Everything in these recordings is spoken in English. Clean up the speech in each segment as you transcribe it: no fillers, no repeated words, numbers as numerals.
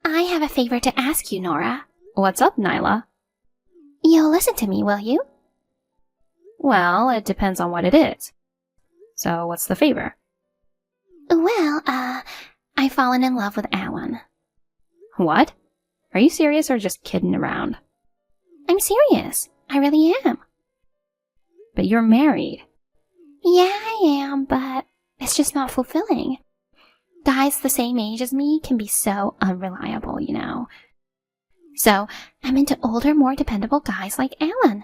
I have a favor to ask you, Nora. What's up, Nyla? You'll listen to me, will you? Well, it depends on what it is. So, what's the favor? Well, I've fallen in love with Alan. What? Are you serious or just kidding around? I'm serious. I really am. But you're married. Yeah, I am, but it's just not fulfilling. Guys the same age as me can be so unreliable, you know. So, I'm into older, more dependable guys like Alan.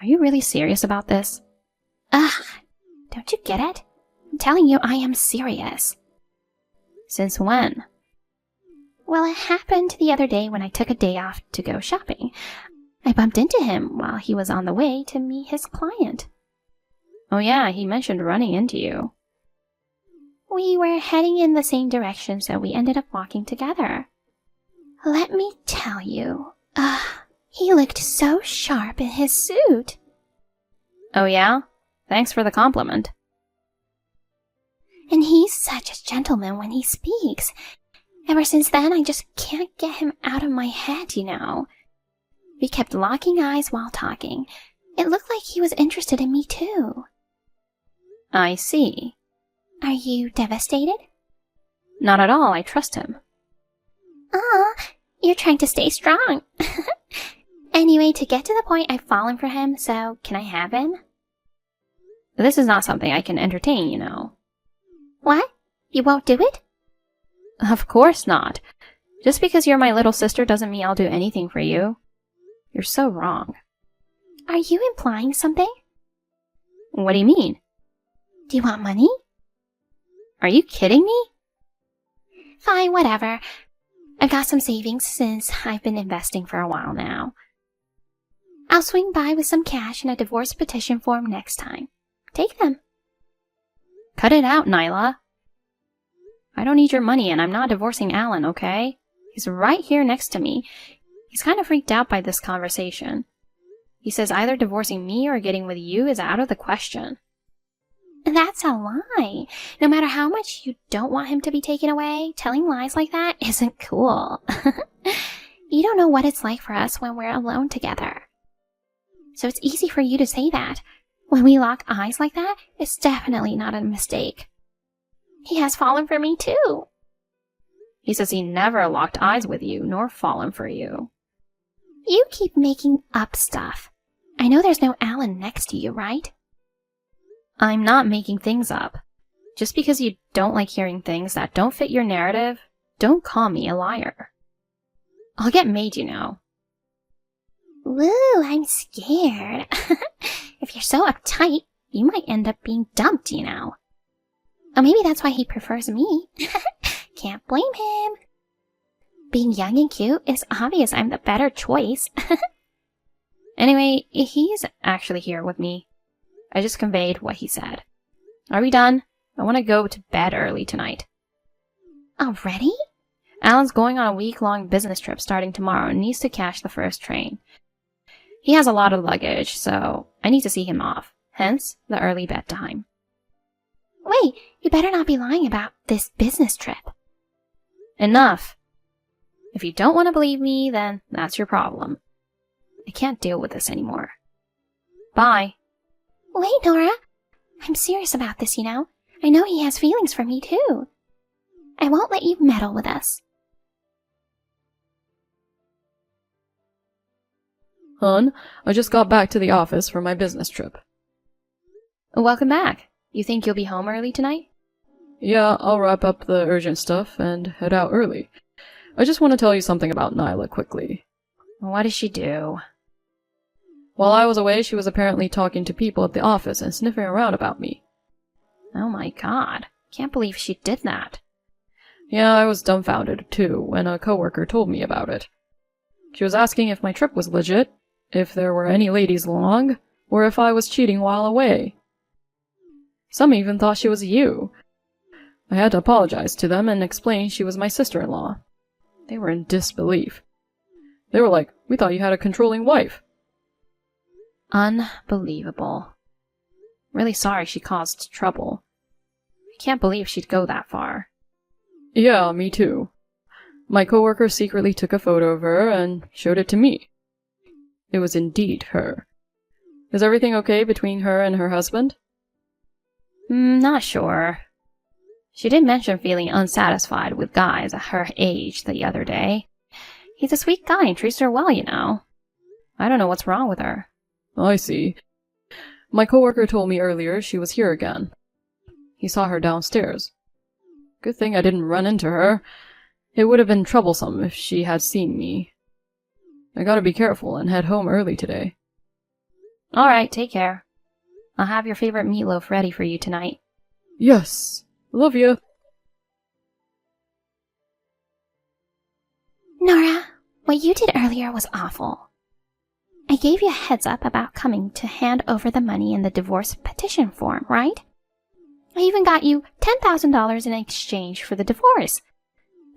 Are you really serious about this? Ugh, don't you get it? I'm telling you, I am serious. Since when? Well, it happened the other day when I took a day off to go shopping. I bumped into him while he was on the way to meet his client. Oh yeah, he mentioned running into you. We were heading in the same direction, so we ended up walking together. Let me tell you, he looked so sharp in his suit. Oh yeah? Thanks for the compliment. And he's such a gentleman when he speaks. Ever since then, I just can't get him out of my head, you know. We kept locking eyes while talking. It looked like he was interested in me too. I see. Are you devastated? Not at all, I trust him. You're trying to stay strong. Anyway, to get to the point, I've fallen for him, so can I have him? This is not something I can entertain, you know. What? You won't do it? Of course not. Just because you're my little sister doesn't mean I'll do anything for you. You're so wrong. Are you implying something? What do you mean? Do you want money? Are you kidding me? Fine, whatever. I've got some savings since I've been investing for a while now. I'll swing by with some cash and a divorce petition form next time. Take them. Cut it out, Nyla. I don't need your money and I'm not divorcing Alan, okay? He's right here next to me. He's kind of freaked out by this conversation. He says either divorcing me or getting with you is out of the question. That's a lie. No matter how much you don't want him to be taken away, telling lies like that isn't cool. You don't know what it's like for us when we're alone together. So it's easy for you to say that. When we lock eyes like that, it's definitely not a mistake. He has fallen for me too. He says he never locked eyes with you, nor fallen for you. You keep making up stuff. I know there's no Alan next to you, right? I'm not making things up. Just because you don't like hearing things that don't fit your narrative, don't call me a liar. I'll get made, you know. Woo, I'm scared. If you're so uptight, you might end up being dumped, you know. Or maybe that's why he prefers me. Can't blame him. Being young and cute, it's obvious I'm the better choice. Anyway, he's actually here with me. I just conveyed what he said. Are we done? I want to go to bed early tonight. Already? Alan's going on a week-long business trip starting tomorrow and needs to catch the first train. He has a lot of luggage, so I need to see him off. Hence, the early bedtime. Wait, you better not be lying about this business trip. Enough. If you don't want to believe me, then that's your problem. I can't deal with this anymore. Bye. Wait, Nora. I'm serious about this, you know. I know he has feelings for me, too. I won't let you meddle with us. Hun, I just got back to the office from my business trip. Welcome back. You think you'll be home early tonight? Yeah, I'll wrap up the urgent stuff and head out early. I just want to tell you something about Nyla quickly. What did she do? While I was away, she was apparently talking to people at the office and sniffing around about me. Oh my god. Can't believe she did that. Yeah, I was dumbfounded, too, when a coworker told me about it. She was asking if my trip was legit, if there were any ladies along, or if I was cheating while away. Some even thought she was you. I had to apologize to them and explain she was my sister-in-law. They were in disbelief. They were like, "We thought you had a controlling wife." Unbelievable. Really sorry she caused trouble. I can't believe she'd go that far. Yeah, me too. My coworker secretly took a photo of her and showed it to me. It was indeed her. Is everything okay between her and her husband? Not sure. She did mention feeling unsatisfied with guys at her age the other day. He's a sweet guy and treats her well, you know. I don't know what's wrong with her. I see. My coworker told me earlier she was here again. He saw her downstairs. Good thing I didn't run into her. It would have been troublesome if she had seen me. I gotta be careful and head home early today. Alright, take care. I'll have your favorite meatloaf ready for you tonight. Yes! Love you! Nora, what you did earlier was awful. I gave you a heads up about coming to hand over the money in the divorce petition form, right? I even got you $10,000 in exchange for the divorce.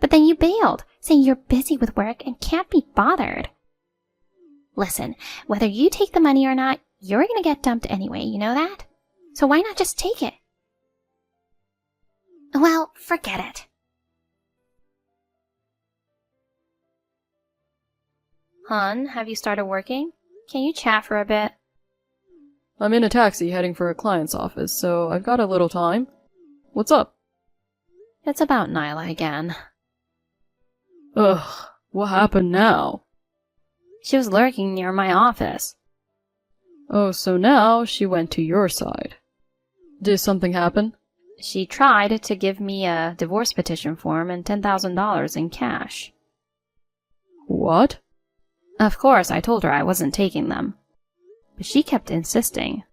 But then you bailed, saying you're busy with work and can't be bothered. Listen, whether you take the money or not, you're gonna get dumped anyway, you know that? So why not just take it? Well, forget it. Hun, have you started working? Can you chat for a bit? I'm in a taxi heading for a client's office, so I've got a little time. What's up? It's about Nyla again. Ugh, what happened now? She was lurking near my office. Oh, so now she went to your side. Did something happen? She tried to give me a divorce petition form and $10,000 in cash. What? Of course, I told her I wasn't taking them. But she kept insisting.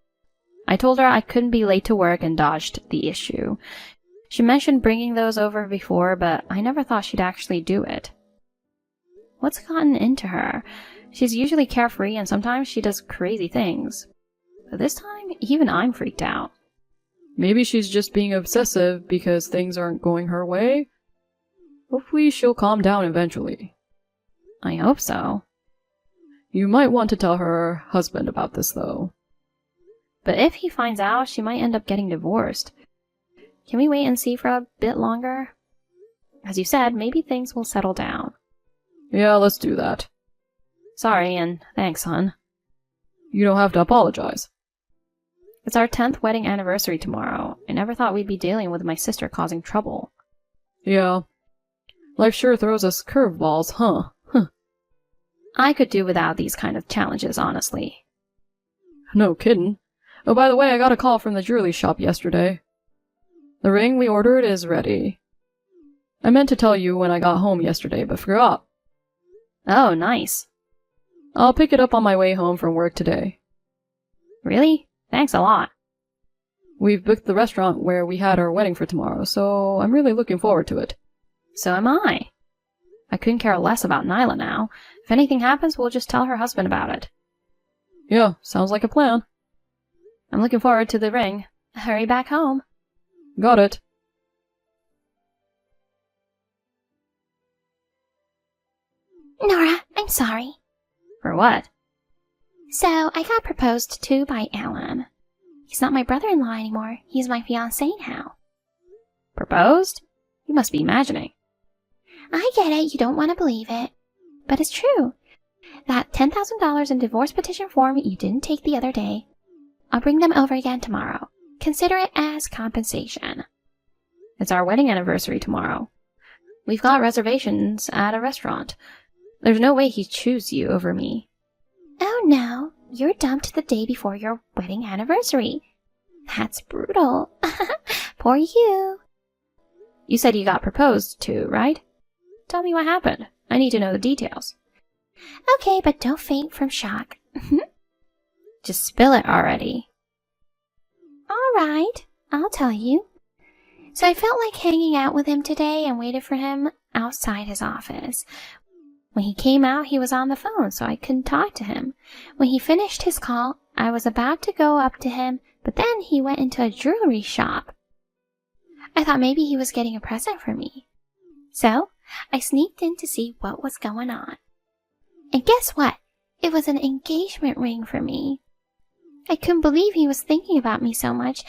I told her I couldn't be late to work and dodged the issue. She mentioned bringing those over before, but I never thought she'd actually do it. What's gotten into her? She's usually carefree and sometimes she does crazy things. But this time, even I'm freaked out. Maybe she's just being obsessive because things aren't going her way. Hopefully she'll calm down eventually. I hope so. You might want to tell her husband about this, though. But if he finds out, she might end up getting divorced. Can we wait and see for a bit longer? As you said, maybe things will settle down. Yeah, let's do that. Sorry, and thanks, hon. You don't have to apologize. It's our 10th wedding anniversary tomorrow. I never thought we'd be dealing with my sister causing trouble. Yeah. Life sure throws us curveballs, huh? I could do without these kind of challenges, honestly. No kidding. Oh, by the way, I got a call from the jewelry shop yesterday. The ring we ordered is ready. I meant to tell you when I got home yesterday, but forgot. Oh, nice. I'll pick it up on my way home from work today. Really? Thanks a lot. We've booked the restaurant where we had our wedding for tomorrow, so I'm really looking forward to it. So am I. I couldn't care less about Nyla now. If anything happens, we'll just tell her husband about it. Yeah, sounds like a plan. I'm looking forward to the ring. Hurry back home. Got it. Nora, I'm sorry. For what? So, I got proposed to by Alan. He's not my brother-in-law anymore. He's my fiancé now. Proposed? You must be imagining. I get it, you don't want to believe it. But it's true. That $10,000 in divorce petition form you didn't take the other day, I'll bring them over again tomorrow. Consider it as compensation. It's our wedding anniversary tomorrow. We've got reservations at a restaurant. There's no way he'd choose you over me. Oh no, you're dumped the day before your wedding anniversary. That's brutal. Poor you. You said you got proposed to, right? Tell me what happened. I need to know the details. Okay, but don't faint from shock. Just spill it already. All right, I'll tell you. So I felt like hanging out with him today and waited for him outside his office. When he came out, he was on the phone, so I couldn't talk to him. When he finished his call, I was about to go up to him, but then he went into a jewelry shop. I thought maybe he was getting a present for me. So I sneaked in to see what was going on. And guess what? It was an engagement ring for me. I couldn't believe he was thinking about me so much.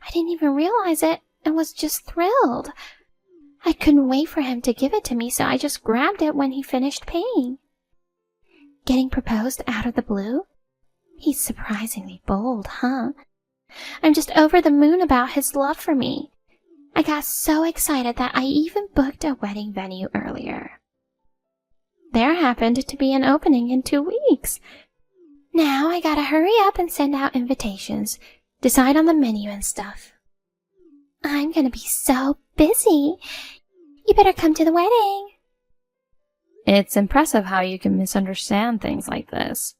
I didn't even realize it and was just thrilled. I couldn't wait for him to give it to me, so I just grabbed it when he finished paying. Getting proposed out of the blue? He's surprisingly bold, huh? I'm just over the moon about his love for me. I got so excited that I even booked a wedding venue earlier. There happened to be an opening in 2 weeks. Now I gotta hurry up and send out invitations, decide on the menu and stuff. I'm gonna be so busy. You better come to the wedding. It's impressive how you can misunderstand things like this.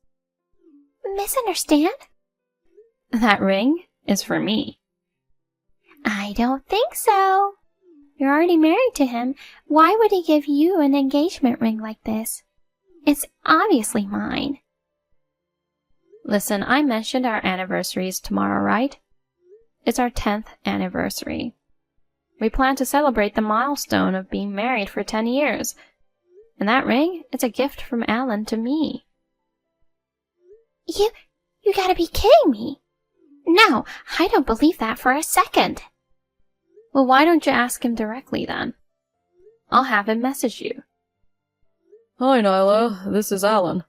Misunderstand? That ring is for me. I don't think so. You're already married to him. Why would he give you an engagement ring like this? It's obviously mine. Listen, I mentioned our anniversary is tomorrow, right? It's our 10th anniversary. We plan to celebrate the milestone of being married for 10 years. And that ring, it's a gift from Alan to me. You gotta be kidding me. No, I don't believe that for a second. Well, why don't you ask him directly then? I'll have him message you. Hi, Nyla. This is Alan.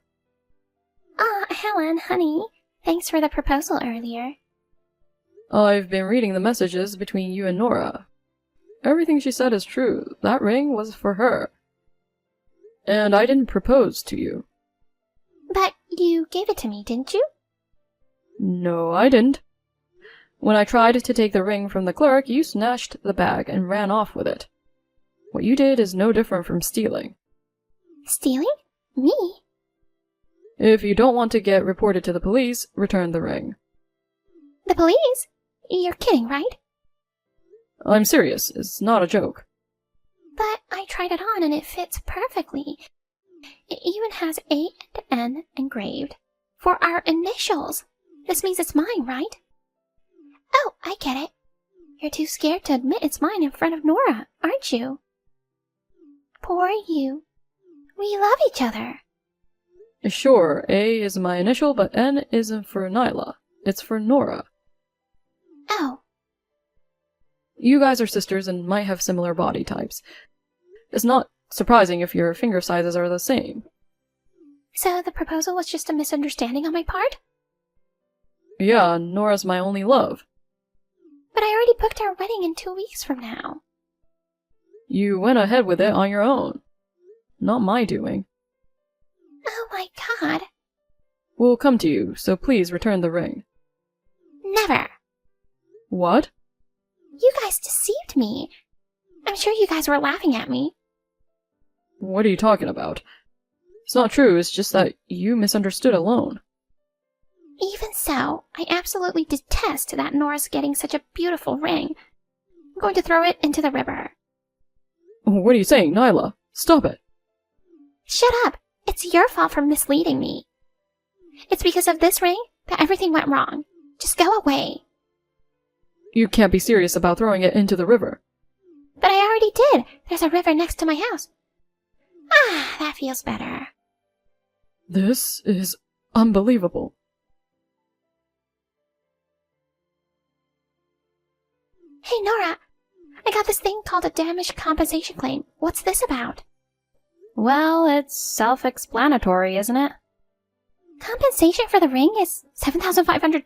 Helen, honey. Thanks for the proposal earlier. I've been reading the messages between you and Nora. Everything she said is true. That ring was for her. And I didn't propose to you. But you gave it to me, didn't you? No, I didn't. When I tried to take the ring from the clerk, you snatched the bag and ran off with it. What you did is no different from stealing. Stealing? Me? If you don't want to get reported to the police, return the ring. The police? You're kidding, right? I'm serious. It's not a joke. But I tried it on and it fits perfectly. It even has A and N engraved. For our initials. This means it's mine, right? Oh, I get it. You're too scared to admit it's mine in front of Nora, aren't you? Poor you. We love each other. Sure, A is my initial, but N isn't for Nyla. It's for Nora. Oh. You guys are sisters and might have similar body types. It's not surprising if your finger sizes are the same. So the proposal was just a misunderstanding on my part? Yeah, Nora's my only love. But I already booked our wedding in 2 weeks from now. You went ahead with it on your own. Not my doing. Oh my god. We'll come to you, so please return the ring. Never. What? You guys deceived me. I'm sure you guys were laughing at me. What are you talking about? It's not true, it's just that you misunderstood alone. Even so, I absolutely detest that Nora's getting such a beautiful ring. I'm going to throw it into the river. What are you saying, Nyla? Stop it. Shut up! It's your fault for misleading me. It's because of this ring that everything went wrong. Just go away. You can't be serious about throwing it into the river. But I already did. There's a river next to my house. Ah, that feels better. This is unbelievable. Hey, Nora. I got this thing called a damage compensation claim. What's this about? Well, it's self-explanatory, isn't it? Compensation for the ring is $7,500?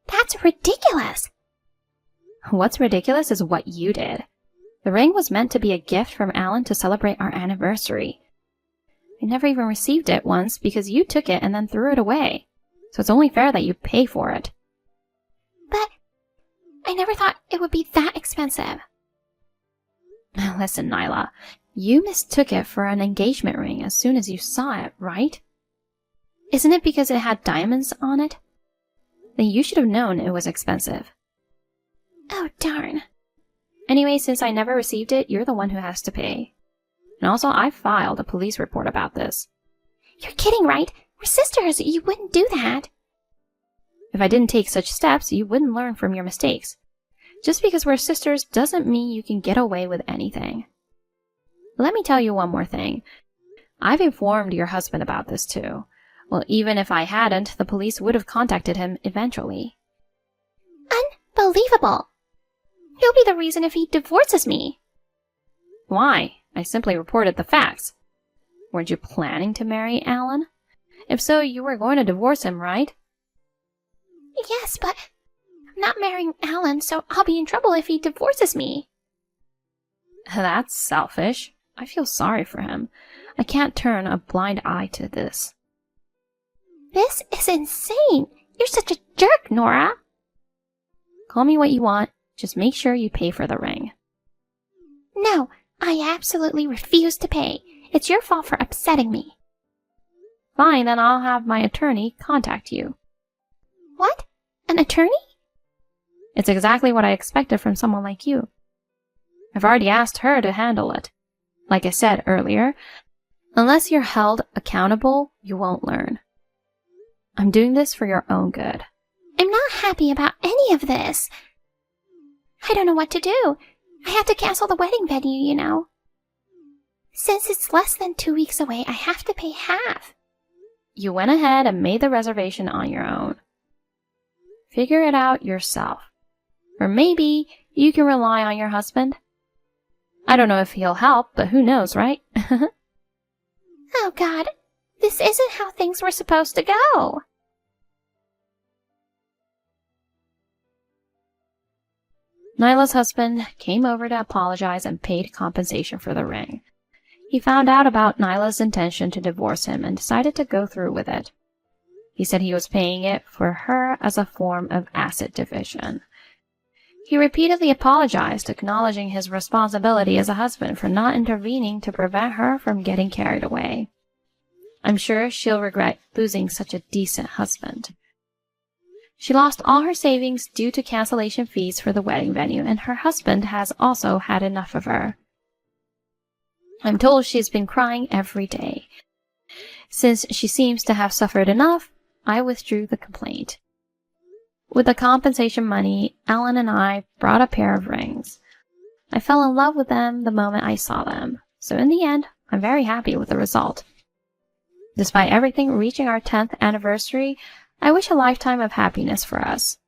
That's ridiculous. What's ridiculous is what you did. The ring was meant to be a gift from Alan to celebrate our anniversary. I never even received it once because you took it and then threw it away. So it's only fair that you pay for it. But I never thought it would be that expensive. Listen, Nyla, you mistook it for an engagement ring as soon as you saw it, right? Isn't it because it had diamonds on it? Then you should have known it was expensive. Oh, darn. Anyway, since I never received it, you're the one who has to pay. And also, I filed a police report about this. You're kidding, right? We're sisters. You wouldn't do that. If I didn't take such steps, you wouldn't learn from your mistakes. Just because we're sisters doesn't mean you can get away with anything. Let me tell you one more thing. I've informed your husband about this too. Well, even if I hadn't, the police would have contacted him eventually. Unbelievable. He'll be the reason if he divorces me. Why? I simply reported the facts. Weren't you planning to marry Alan? If so, you were going to divorce him, right? Yes, but I'm not marrying Alan, so I'll be in trouble if he divorces me. That's selfish. I feel sorry for him. I can't turn a blind eye to this. This is insane. You're such a jerk, Nora. Call me what you want. Just make sure you pay for the ring. No, I absolutely refuse to pay. It's your fault for upsetting me. Fine, then I'll have my attorney contact you. What? An attorney? It's exactly what I expected from someone like you. I've already asked her to handle it. Like I said earlier, unless you're held accountable, you won't learn. I'm doing this for your own good. I'm not happy about any of this. I don't know what to do. I have to cancel the wedding venue, you know. Since it's less than 2 weeks away, I have to pay half. You went ahead and made the reservation on your own. Figure it out yourself. Or maybe you can rely on your husband. I don't know if he'll help, but who knows, right? Oh, God. This isn't how things were supposed to go. Nyla's husband came over to apologize and paid compensation for the ring. He found out about Nyla's intention to divorce him and decided to go through with it. He said he was paying it for her as a form of asset division. He repeatedly apologized, acknowledging his responsibility as a husband for not intervening to prevent her from getting carried away. I'm sure she'll regret losing such a decent husband. She lost all her savings due to cancellation fees for the wedding venue, and her husband has also had enough of her. I'm told she's been crying every day. Since she seems to have suffered enough, I withdrew the complaint. With the compensation money, Alan and I brought a pair of rings. I fell in love with them the moment I saw them, so in the end, I'm very happy with the result. Despite everything reaching our 10th anniversary, I wish a lifetime of happiness for us.